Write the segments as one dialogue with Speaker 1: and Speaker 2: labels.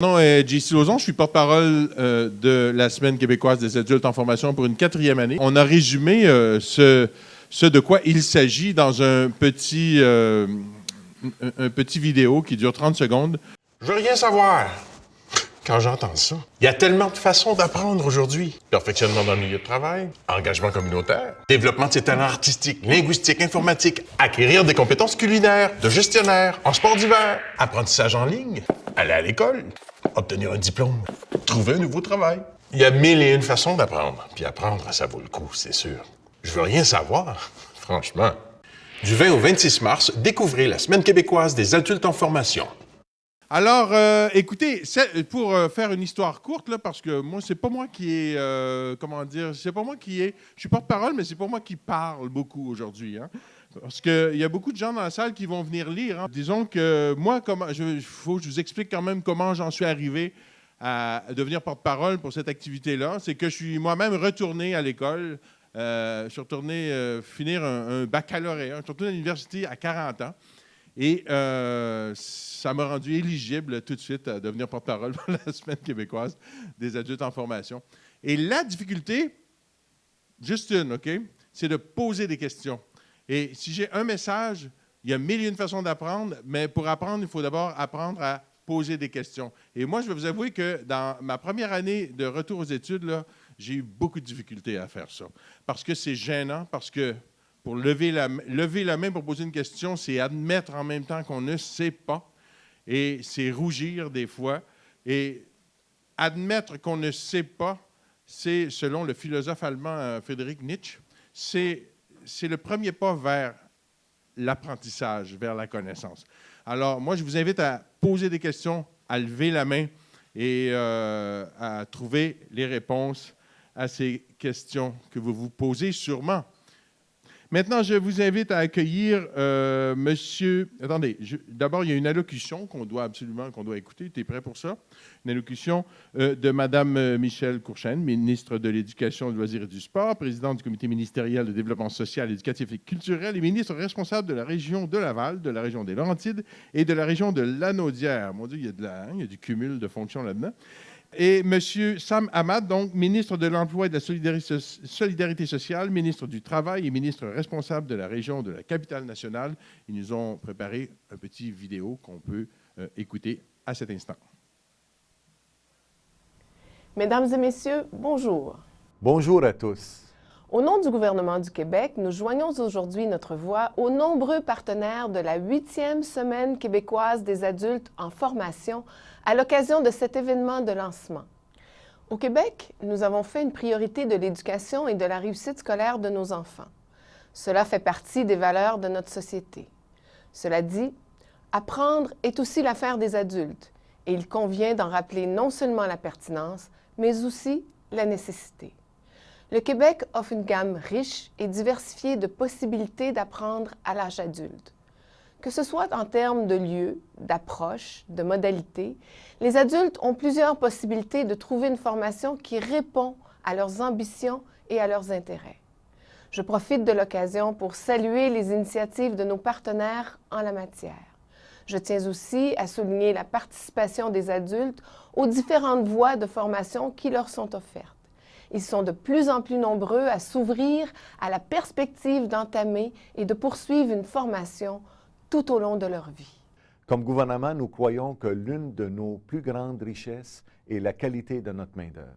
Speaker 1: Mon nom est JC Lauzon, je suis porte-parole de la Semaine québécoise des adultes en formation pour une 4e année. On a résumé ce de quoi il s'agit dans un petit vidéo qui dure 30 secondes.
Speaker 2: Je veux rien savoir. Quand j'entends ça, il y a tellement de façons d'apprendre aujourd'hui. Perfectionnement dans le milieu de travail, engagement communautaire, développement de ses talents artistiques, linguistiques, informatiques, acquérir des compétences culinaires, de gestionnaire, en sport d'hiver, apprentissage en ligne, aller à l'école, obtenir un diplôme, trouver un nouveau travail. Il y a 1001 façons d'apprendre. Puis apprendre, ça vaut le coup, c'est sûr. Je veux rien savoir, franchement. Du 20 au 26 mars, découvrez la Semaine québécoise des adultes en formation.
Speaker 1: Alors, écoutez, pour faire une histoire courte, là, parce que moi, c'est pas moi qui est, c'est pas moi qui est, je suis porte-parole, mais c'est pas moi qui parle beaucoup aujourd'hui, hein, parce qu'il y a beaucoup de gens dans la salle qui vont venir lire. Hein. Disons que moi, faut que je vous explique quand même comment j'en suis arrivé à devenir porte-parole pour cette activité-là. C'est que je suis moi-même retourné à l'école, je suis retourné finir un baccalauréat, je suis retourné à l'université à 40 ans. Et ça m'a rendu éligible tout de suite à devenir porte-parole pour la Semaine québécoise des adultes en formation. Et la difficulté, juste une, OK, c'est de poser des questions. Et si j'ai un message, il y a 1001 façons d'apprendre, mais pour apprendre, il faut d'abord apprendre à poser des questions. Et moi, je vais vous avouer que dans ma première année de retour aux études, là, j'ai eu beaucoup de difficultés à faire ça. Parce que c'est gênant, parce que pour lever la main pour poser une question, c'est admettre en même temps qu'on ne sait pas. Et c'est rougir des fois. Et admettre qu'on ne sait pas, c'est, selon le philosophe allemand Friedrich Nietzsche, c'est le premier pas vers l'apprentissage, vers la connaissance. Alors, moi, je vous invite à poser des questions, à lever la main et à trouver les réponses à ces questions que vous vous posez sûrement. Maintenant, je vous invite à accueillir monsieur... Attendez, d'abord, il y a une allocution qu'on doit écouter. Tu es prêt pour ça? Une allocution de Mme Michèle Courchaine, ministre de l'Éducation, du loisir et du sport, présidente du comité ministériel de développement social, éducatif et culturel et ministre responsable de la région de Laval, de la région des Laurentides et de la région de Lanaudière. Mon Dieu, il y a du cumul de fonctions là-dedans. Et M. Sam Ahmad, donc ministre de l'Emploi et de la Solidarité sociale, ministre du Travail et ministre responsable de la région de la Capitale-Nationale. Ils nous ont préparé un petit vidéo qu'on peut écouter à cet instant.
Speaker 3: Mesdames et messieurs, bonjour.
Speaker 4: Bonjour à tous.
Speaker 3: Au nom du gouvernement du Québec, nous joignons aujourd'hui notre voix aux nombreux partenaires de la 8e Semaine québécoise des adultes en formation à l'occasion de cet événement de lancement. Au Québec, nous avons fait une priorité de l'éducation et de la réussite scolaire de nos enfants. Cela fait partie des valeurs de notre société. Cela dit, apprendre est aussi l'affaire des adultes et il convient d'en rappeler non seulement la pertinence, mais aussi la nécessité. Le Québec offre une gamme riche et diversifiée de possibilités d'apprendre à l'âge adulte. Que ce soit en termes de lieux, d'approche, de modalités, les adultes ont plusieurs possibilités de trouver une formation qui répond à leurs ambitions et à leurs intérêts. Je profite de l'occasion pour saluer les initiatives de nos partenaires en la matière. Je tiens aussi à souligner la participation des adultes aux différentes voies de formation qui leur sont offertes. Ils sont de plus en plus nombreux à s'ouvrir à la perspective d'entamer et de poursuivre une formation tout au long de leur vie.
Speaker 4: Comme gouvernement, nous croyons que l'une de nos plus grandes richesses est la qualité de notre main-d'œuvre.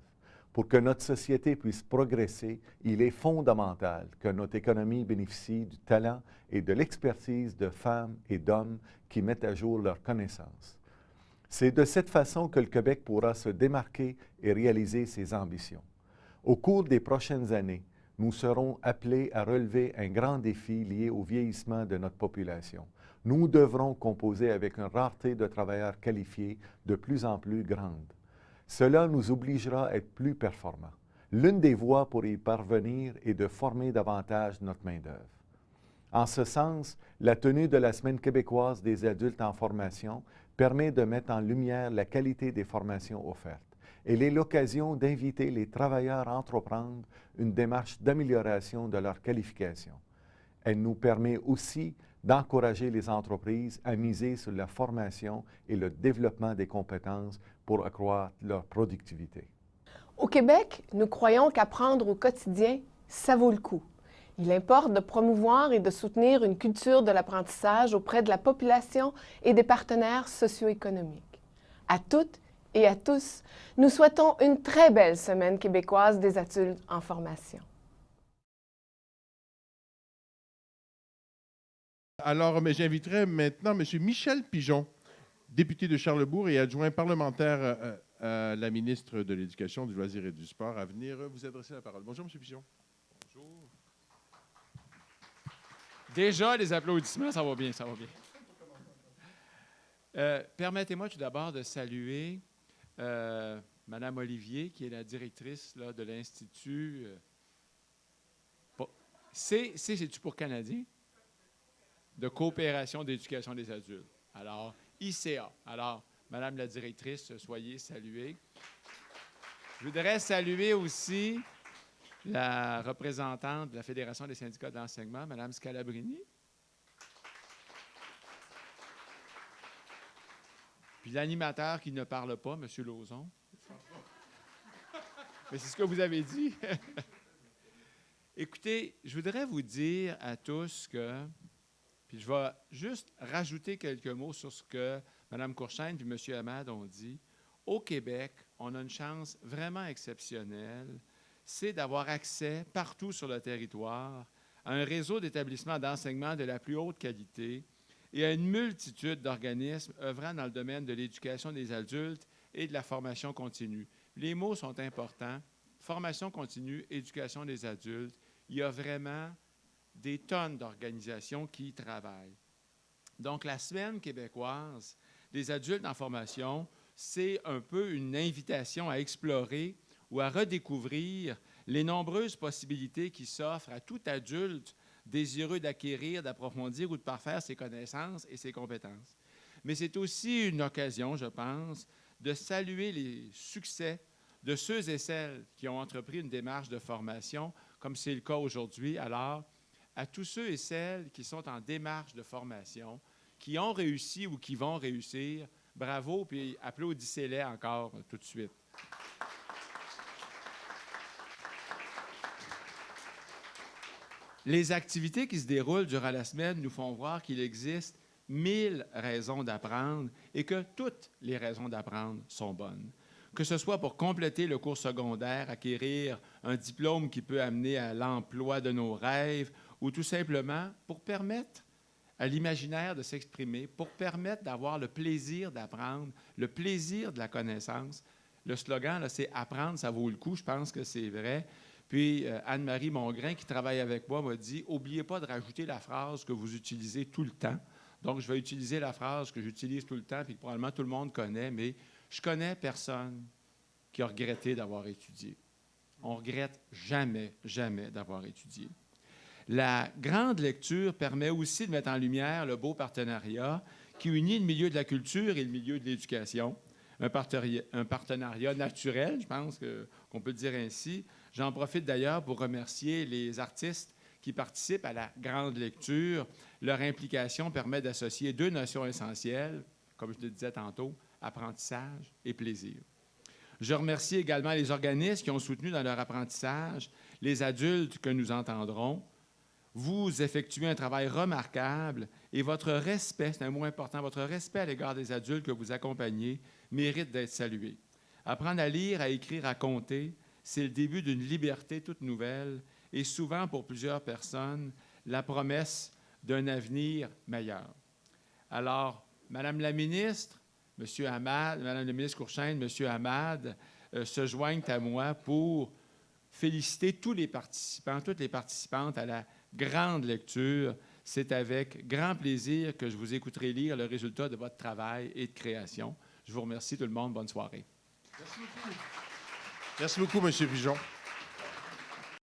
Speaker 4: Pour que notre société puisse progresser, il est fondamental que notre économie bénéficie du talent et de l'expertise de femmes et d'hommes qui mettent à jour leurs connaissances. C'est de cette façon que le Québec pourra se démarquer et réaliser ses ambitions. Au cours des prochaines années, nous serons appelés à relever un grand défi lié au vieillissement de notre population. Nous devrons composer avec une rareté de travailleurs qualifiés de plus en plus grande. Cela nous obligera à être plus performants. L'une des voies pour y parvenir est de former davantage notre main-d'œuvre. En ce sens, la tenue de la Semaine québécoise des adultes en formation permet de mettre en lumière la qualité des formations offertes. Elle est l'occasion d'inviter les travailleurs à entreprendre une démarche d'amélioration de leur qualification. Elle nous permet aussi d'encourager les entreprises à miser sur la formation et le développement des compétences pour accroître leur productivité.
Speaker 3: Au Québec, nous croyons qu'apprendre au quotidien, ça vaut le coup. Il importe de promouvoir et de soutenir une culture de l'apprentissage auprès de la population et des partenaires socio-économiques. À toutes et à tous, nous souhaitons une très belle semaine québécoise des adultes en formation.
Speaker 1: Alors, mais j'inviterai maintenant M. Michel Pigeon, député de Charlesbourg et adjoint parlementaire à la ministre de l'Éducation, du loisir et du sport, à venir vous adresser la parole. Bonjour, M. Pigeon.
Speaker 5: Bonjour. Déjà, les applaudissements, ça va bien, ça va bien. Permettez-moi tout d'abord de saluer Mme Olivier, qui est la directrice là, de l'Institut. C'est-tu pour Canadien? De coopération d'éducation des adultes. Alors, ICA. Alors, Madame la directrice, soyez saluée. Je voudrais saluer aussi la représentante de la Fédération des syndicats d'enseignement, Mme Scalabrini. Puis l'animateur qui ne parle pas, M. Lauzon. Mais c'est ce que vous avez dit. Écoutez, je voudrais vous dire à tous que, puis je vais juste rajouter quelques mots sur ce que Mme Courchaine et M. Hamad ont dit. Au Québec, on a une chance vraiment exceptionnelle, c'est d'avoir accès partout sur le territoire à un réseau d'établissements d'enseignement de la plus haute qualité et à une multitude d'organismes œuvrant dans le domaine de l'éducation des adultes et de la formation continue. Les mots sont importants. Formation continue, éducation des adultes. Il y a vraiment des tonnes d'organisations qui y travaillent. Donc, la Semaine québécoise des adultes en formation, c'est un peu une invitation à explorer ou à redécouvrir les nombreuses possibilités qui s'offrent à tout adulte désireux d'acquérir, d'approfondir ou de parfaire ses connaissances et ses compétences. Mais c'est aussi une occasion, je pense, de saluer les succès de ceux et celles qui ont entrepris une démarche de formation, comme c'est le cas aujourd'hui. Alors, à tous ceux et celles qui sont en démarche de formation, qui ont réussi ou qui vont réussir, bravo, puis applaudissez-les encore tout de suite. Les activités qui se déroulent durant la semaine nous font voir qu'il existe 1000 raisons d'apprendre et que toutes les raisons d'apprendre sont bonnes. Que ce soit pour compléter le cours secondaire, acquérir un diplôme qui peut amener à l'emploi de nos rêves, ou tout simplement pour permettre à l'imaginaire de s'exprimer, pour permettre d'avoir le plaisir d'apprendre, le plaisir de la connaissance. Le slogan, c'est « Apprendre, ça vaut le coup », je pense que c'est vrai. Puis Anne-Marie Mongrain, qui travaille avec moi, m'a dit « N'oubliez pas de rajouter la phrase que vous utilisez tout le temps ». Donc, je vais utiliser la phrase que j'utilise tout le temps, puis que probablement tout le monde connaît, mais je connais personne qui a regretté d'avoir étudié. On ne regrette jamais, jamais d'avoir étudié. La grande lecture permet aussi de mettre en lumière le beau partenariat qui unit le milieu de la culture et le milieu de l'éducation. Un partenariat naturel, je pense qu'on peut le dire ainsi. J'en profite d'ailleurs pour remercier les artistes qui participent à la grande lecture. Leur implication permet d'associer deux notions essentielles, comme je le disais tantôt, apprentissage et plaisir. Je remercie également les organismes qui ont soutenu dans leur apprentissage les adultes que nous entendrons. Vous effectuez un travail remarquable et votre respect, c'est un mot important, votre respect à l'égard des adultes que vous accompagnez mérite d'être salué. Apprendre à lire, à écrire, à compter, c'est le début d'une liberté toute nouvelle et souvent pour plusieurs personnes, la promesse d'un avenir meilleur. Alors, Madame la ministre, M. Hamad, Madame la ministre Courchaine, M. Hamad se joignent à moi pour féliciter tous les participants, toutes les participantes à la grande lecture. C'est avec grand plaisir que je vous écouterai lire le résultat de votre travail et de création. Je vous remercie tout le monde. Bonne soirée.
Speaker 1: Merci beaucoup. Merci beaucoup, M. Pigeon.